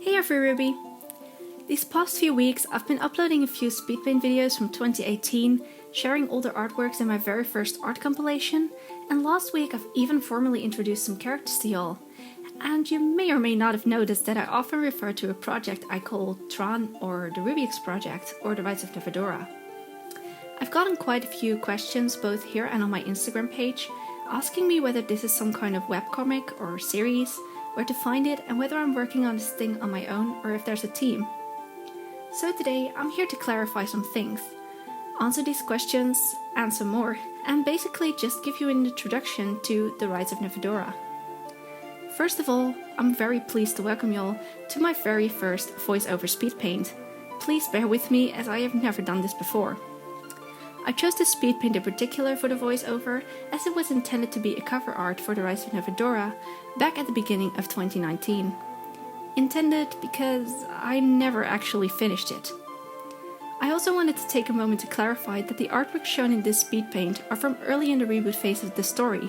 Hey everyruby! These past few weeks I've been uploading a few Speedpaint videos from 2018, sharing older artworks in my very first art compilation, and last week I've even formally introduced some characters to y'all. And you may or may not have noticed that I often refer to a project I call Tron or the Rubyix project or the Rights of Nevadora. I've gotten quite a few questions both here and on my Instagram page, asking me whether this is some kind of webcomic or series, where to find it, and whether I'm working on this thing on my own or if there's a team. So today I'm here to clarify some things, answer these questions and some more, and basically just give you an introduction to the Rights of Nevadora. First of all, I'm very pleased to welcome y'all to my very first voiceover Speedpaint. Please bear with me as I have never done this before. I chose the Speedpaint in particular for the voiceover as it was intended to be a cover art for the Rights of Nevadora back at the beginning of 2019. Intended because I never actually finished it. I also wanted to take a moment to clarify that the artwork shown in this Speedpaint are from early in the reboot phase of the story,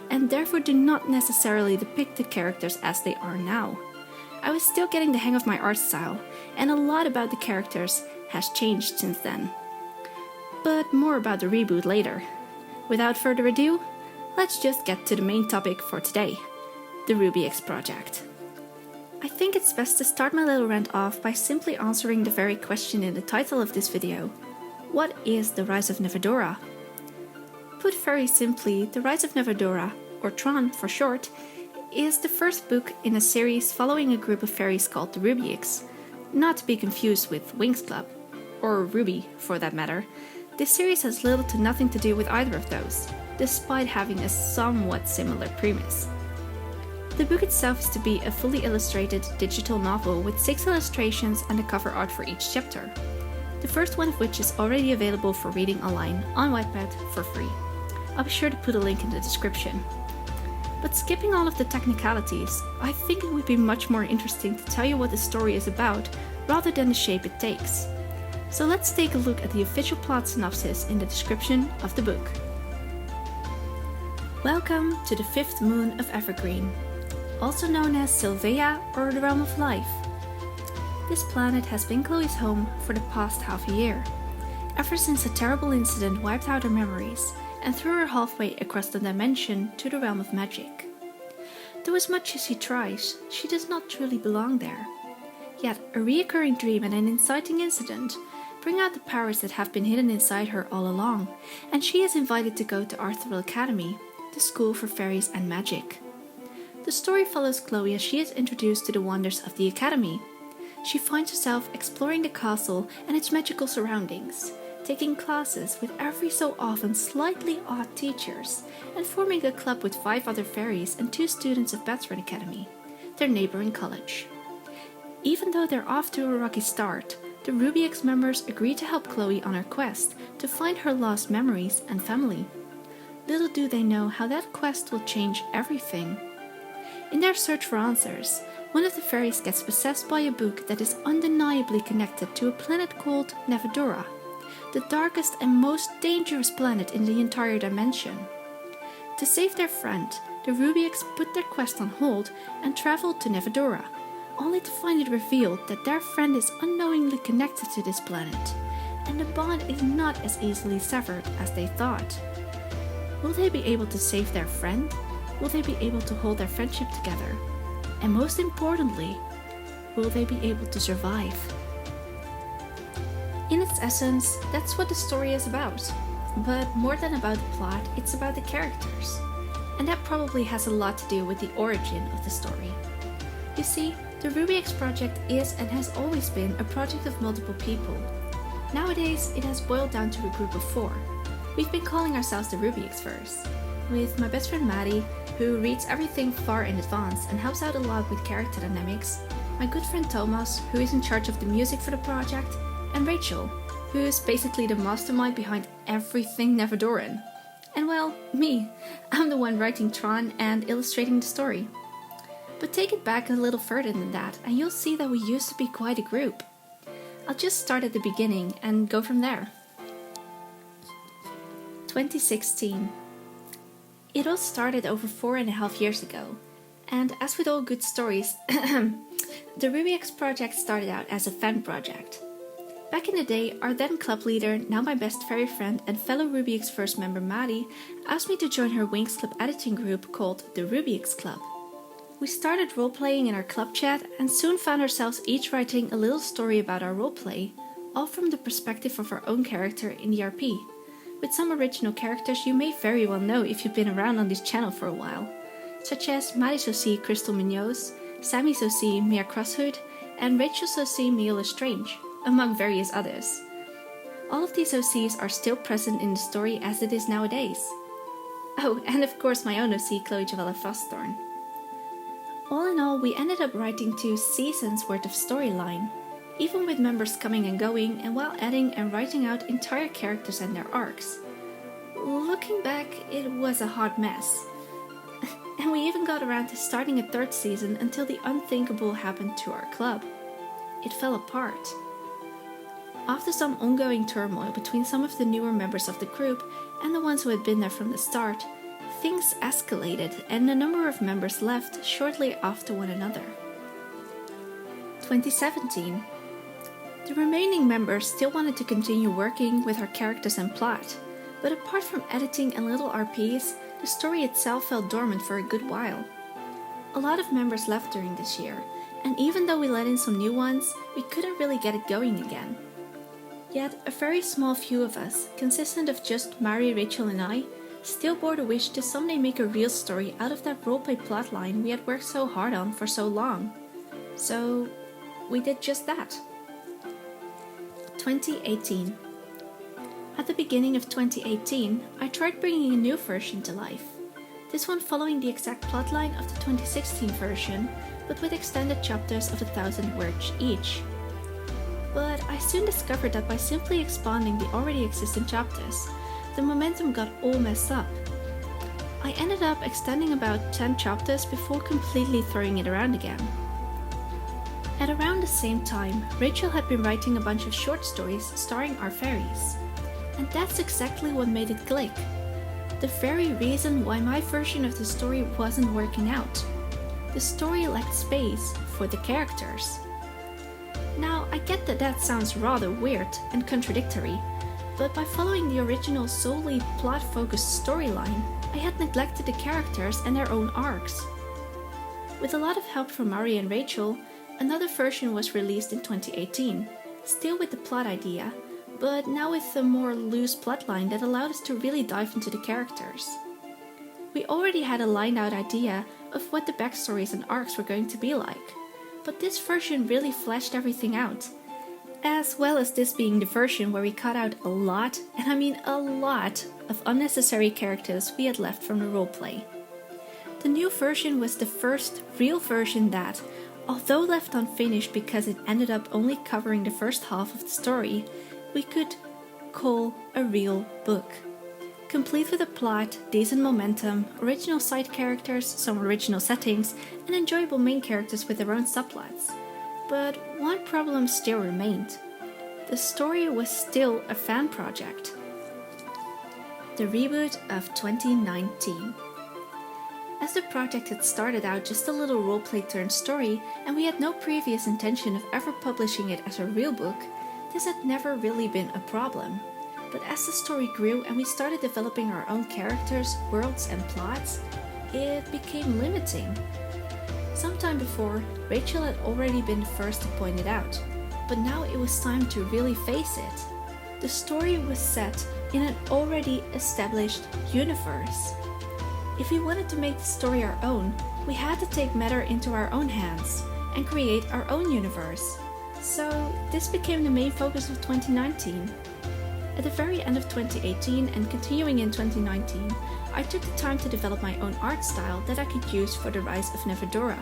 and therefore do not necessarily depict the characters as they are now. I was still getting the hang of my art style, and a lot about the characters has changed since then. But more about the reboot later. Without further ado, let's just get to the main topic for today, the Rubyix project. I think it's best to start my little rant off by simply answering the very question in the title of this video. What is the Rise of Nevadora? Put very simply, the Rise of Nevadora, or Tron for short, is the first book in a series following a group of fairies called the Rubyix, not to be confused with Winx Club, or Ruby for that matter. This series has little to nothing to do with either of those, despite having a somewhat similar premise. The book itself is to be a fully illustrated digital novel with 6 illustrations and a cover art for each chapter, the first one of which is already available for reading online on Wattpad for free. I'll be sure to put a link in the description. But skipping all of the technicalities, I think it would be much more interesting to tell you what the story is about rather than the shape it takes. So let's take a look at the official plot synopsis in the description of the book. Welcome to the 5th moon of Evergreen, also known as Sylvia or the Realm of Life. This planet has been Chloe's home for the past half a year, ever since a terrible incident wiped out her memories and threw her halfway across the dimension to the realm of magic. Though as much as she tries, she does not truly belong there. Yet a reoccurring dream and an inciting incident bring out the powers that have been hidden inside her all along, and she is invited to go to Arthurville Academy, the school for fairies and magic. The story follows Chloe as she is introduced to the wonders of the academy. She finds herself exploring the castle and its magical surroundings, taking classes with every so often slightly odd teachers, and forming a club with 5 other fairies and 2 students of Bedford Academy, their neighboring college. Even though they're off to a rocky start, the Rubyix members agree to help Chloe on her quest to find her lost memories and family. Little do they know how that quest will change everything. In their search for answers, one of the fairies gets possessed by a book that is undeniably connected to a planet called Nevadora, the darkest and most dangerous planet in the entire dimension. To save their friend, the Rubyix put their quest on hold and traveled to Nevadora, only to find it revealed that their friend is unknowingly connected to this planet, and the bond is not as easily severed as they thought. Will they be able to save their friend? Will they be able to hold their friendship together? And most importantly, will they be able to survive? In its essence, that's what the story is about. But more than about the plot, it's about the characters. And that probably has a lot to do with the origin of the story. You see, the Rubyix project is and has always been a project of multiple people. Nowadays, it has boiled down to a group of 4. We've been calling ourselves the Rubyixverse, with my best friend Maddie, who reads everything far in advance and helps out a lot with character dynamics, my good friend Thomas, who is in charge of the music for the project, and Rachel, who is basically the mastermind behind everything Nevadoran. And well, me, I'm the one writing Tron and illustrating the story. But take it back a little further than that and you'll see that we used to be quite a group. I'll just start at the beginning and go from there. 2016. It all started over 4.5 years ago, And as with all good stories, the Rubyix project started out as a fan project. Back in the day, our then club leader, now my best fairy friend and fellow Rubyix first member Maddie, asked me to join her Winx Club editing group called the Rubyix Club. We started role-playing in our club chat and soon found ourselves each writing a little story about our roleplay, all from the perspective of our own character in the RP, with some original characters you may very well know if you've been around on this channel for a while, such as Maddie's OC Crystal Munoz, Sammy's OC Mia Crosshood, and Rachel's OC Mia Lestrange, among various others. All of these OCs are still present in the story as it is nowadays. Oh, and of course my own OC Chloë, Joëlle, Frostthorn. All in all, we ended up writing 2 seasons worth of storyline, even with members coming and going, and while adding and writing out entire characters and their arcs. Looking back, it was a hot mess. And we even got around to starting a 3rd season until the unthinkable happened to our club. It fell apart. After some ongoing turmoil between some of the newer members of the group and the ones who had been there from the start, things escalated and a number of members left shortly after one another. 2017. The remaining members still wanted to continue working with our characters and plot, but apart from editing and little RPs, the story itself fell dormant for a good while. A lot of members left during this year, and even though we let in some new ones, we couldn't really get it going again. Yet, a very small few of us, consistent of just Mari, Rachel and I, still bore the wish to someday make a real story out of that roleplay plotline we had worked so hard on for so long. So, we did just that. 2018. At the beginning of 2018, I tried bringing a new version to life. This one following the exact plotline of the 2016 version, but with extended chapters of 1,000 words each. But I soon discovered that by simply expanding the already existing chapters, the momentum got all messed up. I ended up extending about 10 chapters before completely throwing it around again. At around the same time, Rachel had been writing a bunch of short stories starring our fairies. And that's exactly what made it click. The very reason why my version of the story wasn't working out. The story lacked space for the characters. Now, I get that that sounds rather weird and contradictory, but by following the original solely plot-focused storyline, I had neglected the characters and their own arcs. With a lot of help from Mari and Rachel, another version was released in 2018, still with the plot idea, but now with a more loose plotline that allowed us to really dive into the characters. We already had a lined out idea of what the backstories and arcs were going to be like, but this version really fleshed everything out, as well as this being the version where we cut out a lot, and I mean a lot, of unnecessary characters we had left from the roleplay. The new version was the first real version that, although left unfinished because it ended up only covering the first half of the story, we could call a real book. Complete with a plot, decent momentum, original side characters, some original settings, and enjoyable main characters with their own subplots. But one problem still remained. The story was still a fan project. The reboot of 2019. As the project had started out just a little roleplay turned story, and we had no previous intention of ever publishing it as a real book, this had never really been a problem. But as the story grew and we started developing our own characters, worlds and plots, it became limiting. Sometime before, Rachel had already been the first to point it out, but now it was time to really face it. The story was set in an already established universe. If we wanted to make the story our own, we had to take matter into our own hands and create our own universe. So this became the main focus of 2019. At the very end of 2018 and continuing in 2019, I took the time to develop my own art style that I could use for the rise of Nevadora.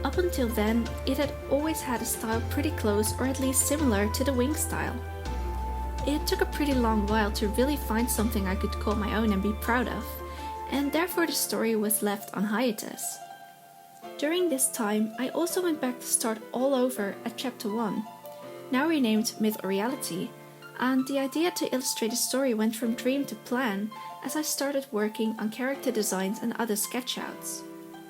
Up until then, it had always had a style pretty close or at least similar to the Winx style. It took a pretty long while to really find something I could call my own and be proud of, and therefore the story was left on hiatus. During this time, I also went back to start all over at Chapter 1, now renamed Myth or Reality, and the idea to illustrate a story went from dream to plan as I started working on character designs and other sketchouts.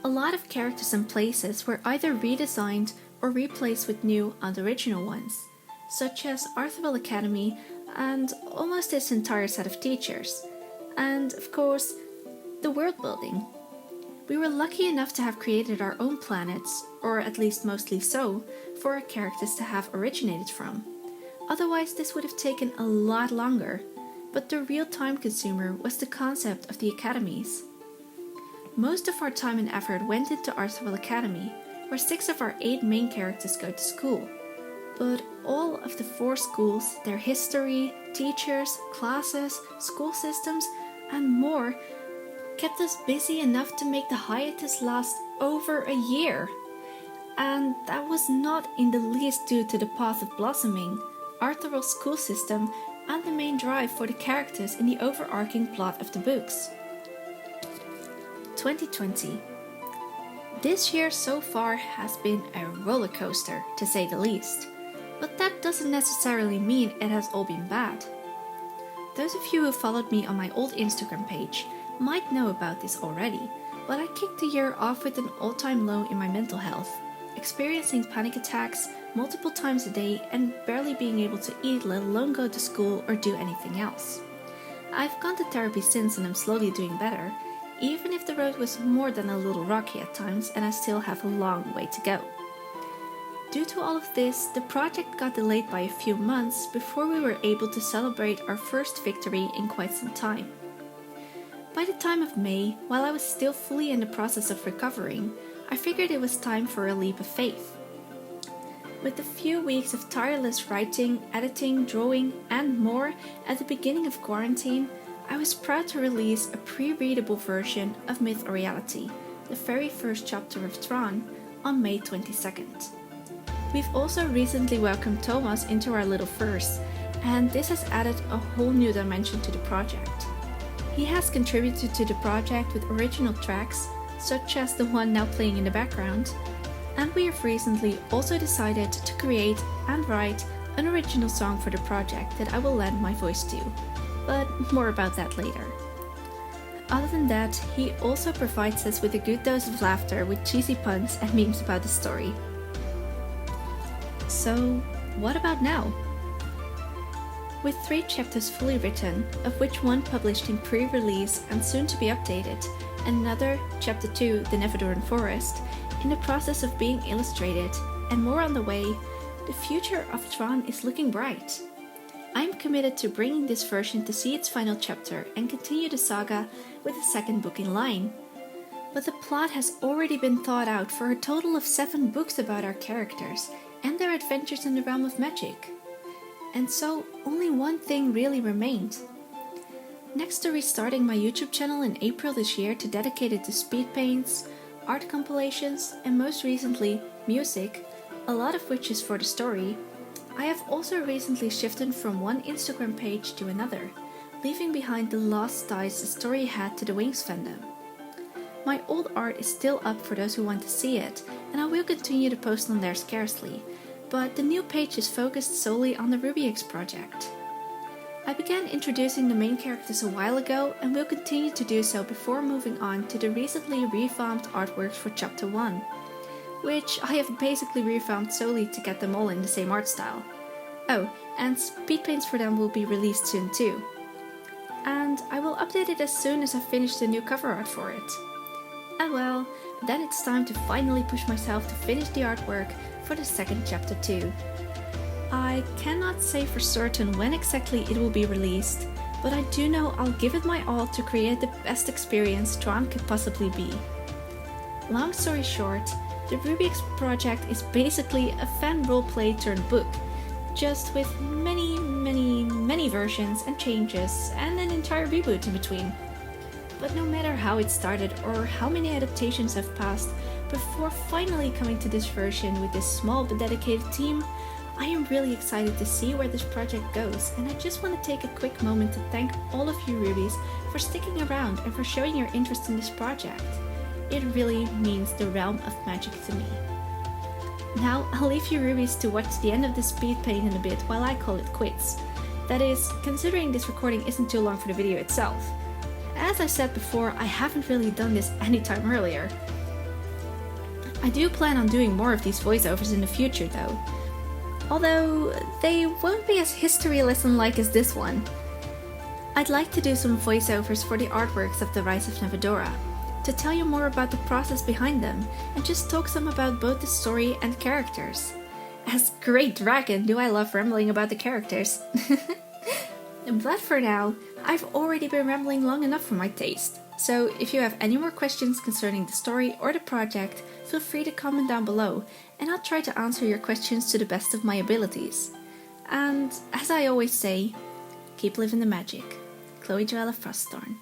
A lot of characters and places were either redesigned or replaced with new and original ones, such as Arthurville Academy and almost its entire set of teachers, and of course, the world building. We were lucky enough to have created our own planets, or at least mostly so, for our characters to have originated from. Otherwise, this would have taken a lot longer, but the real time consumer was the concept of the academies. Most of our time and effort went into Arthurville Academy, where 6 of our 8 main characters go to school. But all of the 4 schools, their history, teachers, classes, school systems, and more kept us busy enough to make the hiatus last over a year. And that was not in the least due to the Path of Blossoming, Arthurville's school system, and the main drive for the characters in the overarching plot of the books. 2020. This year so far has been a roller coaster, to say the least, but that doesn't necessarily mean it has all been bad. Those of you who followed me on my old Instagram page might know about this already, but I kicked the year off with an all-time low in my mental health, experiencing panic attacks multiple times a day and barely being able to eat, let alone go to school or do anything else. I've gone to therapy since and I'm slowly doing better, even if the road was more than a little rocky at times and I still have a long way to go. Due to all of this, the project got delayed by a few months before we were able to celebrate our first victory in quite some time. By the time of May, while I was still fully in the process of recovering, I figured it was time for a leap of faith. With a few weeks of tireless writing, editing, drawing, and more at the beginning of quarantine, I was proud to release a pre-readable version of Myth or Reality, the very first chapter of Thrawn, on May 22nd. We've also recently welcomed Thomas into our little verse, and this has added a whole new dimension to the project. He has contributed to the project with original tracks, such as the one now playing in the background, and we have recently also decided to create and write an original song for the project that I will lend my voice to, but more about that later. Other than that, he also provides us with a good dose of laughter with cheesy puns and memes about the story. So, what about now? With 3 chapters fully written, of which one published in pre-release and soon to be updated, and another, chapter 2, The Nevadoran Forest, in the process of being illustrated, and more on the way, the future of Thrawn is looking bright. I'm committed to bringing this version to see its final chapter and continue the saga with a second book in line. But the plot has already been thought out for a total of 7 books about our characters and their adventures in the realm of magic. And so, only one thing really remained. Next to restarting my YouTube channel in April this year to dedicate it to speed paints, art compilations, and most recently, music, a lot of which is for the story, I have also recently shifted from one Instagram page to another, leaving behind the lost ties the story had to the Wings fandom. My old art is still up for those who want to see it, and I will continue to post on there scarcely, but the new page is focused solely on the Rubyix project. I began introducing the main characters a while ago and will continue to do so before moving on to the recently revamped artworks for chapter 1, which I have basically revamped solely to get them all in the same art style. Oh, and speed paints for them will be released soon too. And I will update it as soon as I finish the new cover art for it. And well, then it's time to finally push myself to finish the artwork for the second chapter too. I cannot say for certain when exactly it will be released, but I do know I'll give it my all to create the best experience Thrawn could possibly be. Long story short, the Rubyix project is basically a fan roleplay turned book, just with many versions and changes and an entire reboot in between. But no matter how it started or how many adaptations have passed before finally coming to this version with this small but dedicated team, I am really excited to see where this project goes, and I just want to take a quick moment to thank all of you Rubies for sticking around and for showing your interest in this project. It really means the realm of magic to me. Now I'll leave you Rubies to watch the end of this speed paint in a bit while I call it quits. That is, considering this recording isn't too long for the video itself. As I said before, I haven't really done this anytime earlier. I do plan on doing more of these voiceovers in the future though. Although they won't be as history lesson-like as this one. I'd like to do some voiceovers for the artworks of The Rise of Nevadora, to tell you more about the process behind them, and just talk some about both the story and characters. As Great Dragon do I love rambling about the characters. But for now, I've already been rambling long enough for my taste. So if you have any more questions concerning the story or the project, feel free to comment down below, and I'll try to answer your questions to the best of my abilities. And as I always say, keep living the magic. Chloë, Joëlle, Frostthorn.